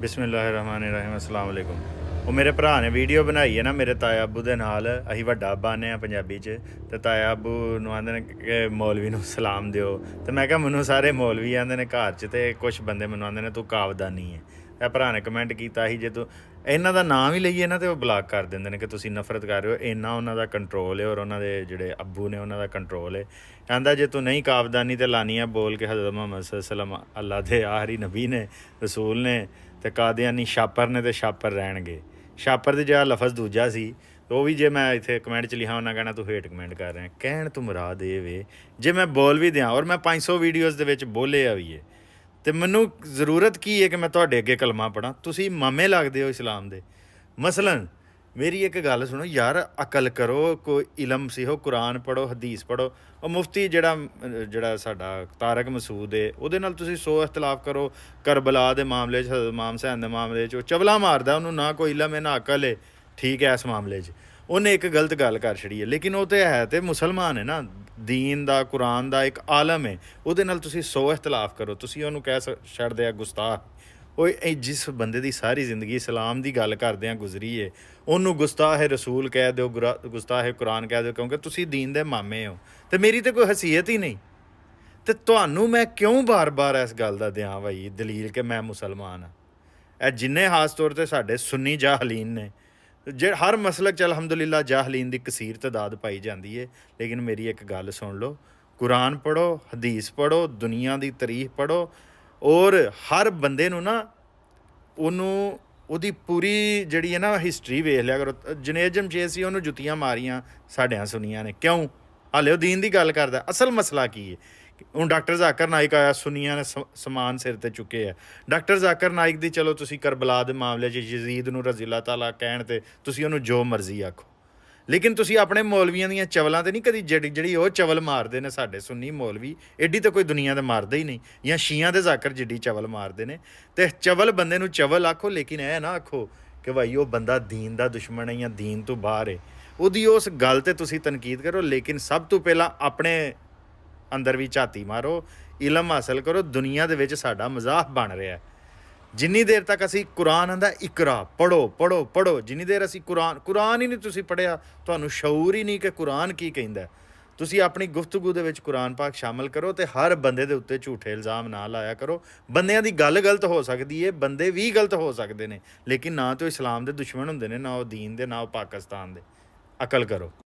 ਬਿਸਮਿਲ੍ਲਾਹਿਰਰਹਿਮਾਨਿਰਰਹੀਮ अस्सलाम वालेकुम। ਉਹ ਮੇਰੇ ਭਰਾ ਨੇ ਵੀਡੀਓ ਬਣਾਈ ਹੈ ਨਾ ਮੇਰੇ ਤਾਇਆ ਅੱਬੂ ਦੇ ਨਾਲ। ਅਸੀਂ ਵੱਡਾ ਅੱਬਾ ਆਨੇ ਆ ਪੰਜਾਬੀ 'ਚ, ਤੇ ਤਾਇਆ ਅੱਬੂ ਨੂੰ ਆਂਦੇ ਨੇ ਕਿ ਮੌਲਵੀ ਨੂੰ ਸਲਾਮ ਦਿਓ। ਤੇ ਮੈਂ ਕਿਹਾ ਮੈਨੂੰ ਸਾਰੇ ਮੌਲਵੀ ਆਂਦੇ ਨੇ ਘਰ 'ਚ, ਤੇ ਕੁਛ ਬੰਦੇ ਮੈਨੂੰ ਆਂਦੇ ਨੇ ਤੂੰ ਕਾਵਦਾਨੀ ਹੈ। ਇਹ ਭਰਾ ਨੇ ਕਮੈਂਟ ਕੀਤਾ ਸੀ ਜੇ ਤੂੰ ਇਹਨਾਂ ਦਾ ਨਾਂ ਵੀ ਲਈਏ ਨਾ ਤੇ ਉਹ ਬਲਾਕ ਕਰ ਦਿੰਦੇ ਨੇ ਕਿ ਤੁਸੀਂ ਨਫ਼ਰਤ ਕਰ ਰਹੇ ਹੋ। ਇੰਨਾ ਉਹਨਾਂ ਦਾ ਕੰਟਰੋਲ ਹੈ, ਔਰ ਉਹਨਾਂ ਦੇ ਜਿਹੜੇ ਅੱਬੂ ਨੇ ਉਹਨਾਂ ਦਾ ਕੰਟਰੋਲ ਹੈ। ਕਹਿੰਦਾ ਜੇ ਤੂੰ ਨਹੀਂ ਕਾਵਦਾਨੀ ਤੇ ਲਾਨੀ ਆ ਬੋਲ ਕੇ ਹਜ਼ਰਤ ਮੁਹੰਮਦ ਸੱਲੱਲਾਹੁ अलैहि वसल्लम ਅੱਲਾ ਦੇ ਆਖਰੀ ਨਬੀ ਨੇ, ਰਸੂਲ ਨੇ, ਤੇ ਕਾਦੀਆਨੀ ਛਾਪਰ ਨੇ, ਤੇ ਛਾਪਰ ਰਹਿਣਗੇ। ਛਾਪਰ ਦੀ ਜਿਹੜਾ ਲਫ਼ਜ਼ ਦੂਜਾ ਸੀ, ਉਹ ਵੀ ਜੇ ਮੈਂ ਇੱਥੇ ਕਮੈਂਟ 'ਚ ਲਿਖਾਂ ਉਹਨਾਂ ਕਹਿਣਾ ਤੂੰ ਹੇਟ ਕਮੈਂਟ ਕਰ ਰਿਹਾ। ਕਹਿਣ ਤੋਂ ਮੁਰਾਦ ਇਹ ਵੇ ਜੇ ਮੈਂ ਬੋਲ ਵੀ ਦਿਆਂ, ਔਰ ਮੈਂ 500 ਵੀਡੀਓਜ਼ ਦੇ ਵਿੱਚ ਬੋਲਿਆ ਵੀ ਹੈ, ਤੇ ਮੈਨੂੰ ਜ਼ਰੂਰਤ ਕੀ ਹੈ ਕਿ ਮੈਂ ਤੁਹਾਡੇ ਅੱਗੇ ਕਲਮਾ ਪੜ੍ਹਾਂ? ਤੁਸੀਂ ਮਾਮੇ ਲੱਗਦੇ ਹੋ ਇਸਲਾਮ ਦੇ। ਮਸਲਨ ਮੇਰੀ ਇੱਕ ਗੱਲ ਸੁਣੋ ਯਾਰ, ਅਕਲ ਕਰੋ, ਕੋਈ ਇਲਮ ਸਿੱਖੋ, ਕੁਰਾਨ ਪੜ੍ਹੋ, ਹਦੀਸ ਪੜ੍ਹੋ। ਉਹ ਮੁਫਤੀ ਜਿਹੜਾ ਸਾਡਾ ਤਾਰਕ ਮਸੂਦ ਹੈ, ਉਹਦੇ ਨਾਲ ਤੁਸੀਂ 100 ਇਖਤਲਾਫ ਕਰੋ। ਕਰਬਲਾ ਦੇ ਮਾਮਲੇ 'ਚ, ਹਜ਼ਰਤ ਇਮਾਮ ਹੁਸੈਨ ਦੇ ਮਾਮਲੇ 'ਚ ਉਹ ਚਵਲਾ ਮਾਰਦਾ, ਉਹਨੂੰ ਨਾ ਕੋਈ ਇਲਮ ਹੈ ਨਾ ਅਕਲ ਹੈ, ਠੀਕ ਹੈ। ਇਸ ਮਾਮਲੇ 'ਚ ਉਹਨੇ ਇੱਕ ਗਲਤ ਗੱਲ ਕਰ ਛੜੀ ਹੈ, ਲੇਕਿਨ ਉਹ ਤਾਂ ਹੈ ਤੇ ਮੁਸਲਮਾਨ ਹੈ ਨਾ, ਦੀਨ ਦਾ ਕੁਰਾਨ ਦਾ ਇੱਕ ਆਲਮ ਹੈ। ਉਹਦੇ ਨਾਲ ਤੁਸੀਂ 100 ਇਖਤਲਾਫ ਕਰੋ, ਤੁਸੀਂ ਉਹਨੂੰ ਕਹਿ ਛੱਡਦੇ ਆ ਗੁਸਤਾਖ। ਉਹ ਜਿਸ ਬੰਦੇ ਦੀ ਸਾਰੀ ਜ਼ਿੰਦਗੀ ਇਸਲਾਮ ਦੀ ਗੱਲ ਕਰਦਿਆਂ ਗੁਜ਼ਰੀ ਹੈ, ਉਹਨੂੰ ਗੁਸਤਾਖ ਰਸੂਲ ਕਹਿ ਦਿਓ, ਗੁਸਤਾਖ ਕੁਰਾਨ ਕਹਿ ਦਿਓ, ਕਿਉਂਕਿ ਤੁਸੀਂ ਦੀਨ ਦੇ ਮਾਮੇ ਹੋ। ਤੇ ਮੇਰੀ ਤਾਂ ਕੋਈ ਹਸੀਅਤ ਹੀ ਨਹੀਂ, ਤੇ ਤੁਹਾਨੂੰ ਮੈਂ ਕਿਉਂ ਬਾਰ-ਬਾਰ ਇਸ ਗੱਲ ਦਾ ਦਿਆਂ ਭਾਈ ਦਲੀਲ ਕਿ ਮੈਂ ਮੁਸਲਮਾਨ ਹਾਂ? ਇਹ ਜਿੰਨੇ ਖਾਸ ਤੌਰ 'ਤੇ ਸਾਡੇ ਸੁੰਨੀ ਜਾਹਲੀਨ ਨੇ, ਹਰ ਮਸਲਕ 'ਚ ਅਲਹਮਦੁਲਿਲਾ ਜਾਹਲੀਨ ਦੀ ਕਸੀਰ ਤਾਦਾਦ ਪਾਈ ਜਾਂਦੀ ਹੈ। ਲੇਕਿਨ ਮੇਰੀ ਇੱਕ ਗੱਲ ਸੁਣ ਲਓ, ਕੁਰਾਨ ਪੜ੍ਹੋ, ਹਦੀਸ ਪੜ੍ਹੋ, ਦੁਨੀਆ ਦੀ ਤਾਰੀਖ ਪੜ੍ਹੋ, ਔਰ ਹਰ ਬੰਦੇ ਨੂੰ ਨਾ ਉਹਦੀ ਪੂਰੀ ਜਿਹੜੀ ਹੈ ਨਾ ਹਿਸਟਰੀ ਵੇਖ ਲਿਆ ਕਰੋ। ਜੁਨੇਦ ਜਮਸ਼ੇਦ ਸੀ, ਉਹਨੂੰ ਜੁੱਤੀਆਂ ਮਾਰੀਆਂ ਸਾਡਿਆਂ ਸੁਨੀਆਂ ਨੇ, ਕਿਉਂ? ਹਾਲੇ ਉਹ ਦੀਨ ਦੀ ਗੱਲ ਕਰਦਾ। ਅਸਲ ਮਸਲਾ ਕੀ ਹੈ? ਹੁਣ ਡਾਕਟਰ ਜ਼ਾਕਿਰ ਨਾਇਕ ਆਇਆ, ਸੁਨੀਆਂ ਨੇ ਸਮਾਨ ਸਿਰ 'ਤੇ ਚੁੱਕੇ ਆ। ਡਾਕਟਰ ਜ਼ਾਕਿਰ ਨਾਇਕ ਦੀ ਚਲੋ ਤੁਸੀਂ ਕਰਬਲਾ ਦੇ ਮਾਮਲੇ 'ਚ ਯਜ਼ੀਦ ਨੂੰ ਰਜ਼ੀ ਅੱਲਾਹ ਤਾਲਾ ਕਹਿਣ 'ਤੇ ਤੁਸੀਂ ਉਹਨੂੰ ਜੋ ਮਰਜ਼ੀ ਆਖੋ, ਲੇਕਿਨ ਤੁਸੀਂ ਆਪਣੇ ਮੌਲਵੀਆਂ ਦੀਆਂ ਚਵਲਾਂ 'ਤੇ ਨਹੀਂ ਕਦੀ ਜਿਹੜੀ ਉਹ ਚਵਲ ਮਾਰਦੇ ਨੇ ਸਾਡੇ ਸੁੰਨੀ ਮੌਲਵੀ, ਐਡੀ ਤਾਂ ਕੋਈ ਦੁਨੀਆ ਦੇ ਮਾਰਦਾ ਹੀ ਨਹੀਂ। ਜਾਂ ਸ਼ੀਆਂ ਦੇ ਜ਼ਾਕਿਰ ਜਿੱਡੀ ਚਵਲ ਮਾਰਦੇ ਨੇ। ਤੇ ਚਵਲ ਬੰਦੇ ਨੂੰ ਚਵਲ ਆਖੋ, ਲੇਕਿਨ ਇਹ ਨਾ ਆਖੋ ਕਿ ਭਾਈ ਉਹ ਬੰਦਾ ਦੀਨ ਦਾ ਦੁਸ਼ਮਣ ਹੈ ਜਾਂ ਦੀਨ ਤੋਂ ਬਾਹਰ ਹੈ। ਉਹਦੀ ਉਸ ਗੱਲ 'ਤੇ ਤੁਸੀਂ ਤਨਕੀਦ ਕਰੋ, ਲੇਕਿਨ ਸਭ ਤੋਂ ਪਹਿਲਾਂ ਆਪਣੇ ਅੰਦਰ ਵੀ ਝਾਤੀ ਮਾਰੋ, ਇਲਮ ਹਾਸਲ ਕਰੋ। ਦੁਨੀਆ ਦੇ ਵਿੱਚ ਸਾਡਾ ਮਜ਼ਾਕ ਬਣ ਰਿਹਾ। ਜਿੰਨੀ ਦੇਰ ਤੱਕ ਅਸੀਂ ਕੁਰਾਨ ਆਂਦਾ ਇਕਰਾ ਪੜ੍ਹੋ ਪੜ੍ਹੋ ਪੜ੍ਹੋ, ਜਿੰਨੀ ਦੇਰ ਅਸੀਂ ਕੁਰਾਨ ਹੀ ਨਹੀਂ ਤੁਸੀਂ ਪੜ੍ਹਿਆ, ਤੁਹਾਨੂੰ ਸ਼ਊਰ ਹੀ ਨਹੀਂ ਕਿ ਕੁਰਾਨ ਕੀ ਕਹਿੰਦਾ। ਤੁਸੀਂ ਆਪਣੀ ਗੁਫ਼ਤਗੂ ਦੇ ਵਿੱਚ ਕੁਰਾਨ ਪਾਕ ਸ਼ਾਮਲ ਕਰੋ, ਤੇ ਹਰ ਬੰਦੇ ਦੇ ਉੱਤੇ ਝੂਠੇ ਇਲਜ਼ਾਮ ਨਾ ਲਾਇਆ ਕਰੋ। ਬੰਦਿਆਂ ਦੀ ਗੱਲ ਗਲਤ ਹੋ ਸਕਦੀ ਹੈ, ਬੰਦੇ ਵੀ ਗਲਤ ਹੋ ਸਕਦੇ ਨੇ, ਲੇਕਿਨ ਨਾ ਤਾਂ ਇਸਲਾਮ ਦੇ ਦੁਸ਼ਮਣ ਹੁੰਦੇ ਨੇ, ਨਾ ਉਹ ਦੀਨ ਦੇ, ਨਾ ਉਹ ਪਾਕਿਸਤਾਨ ਦੇ। ਅਕਲ ਕਰੋ।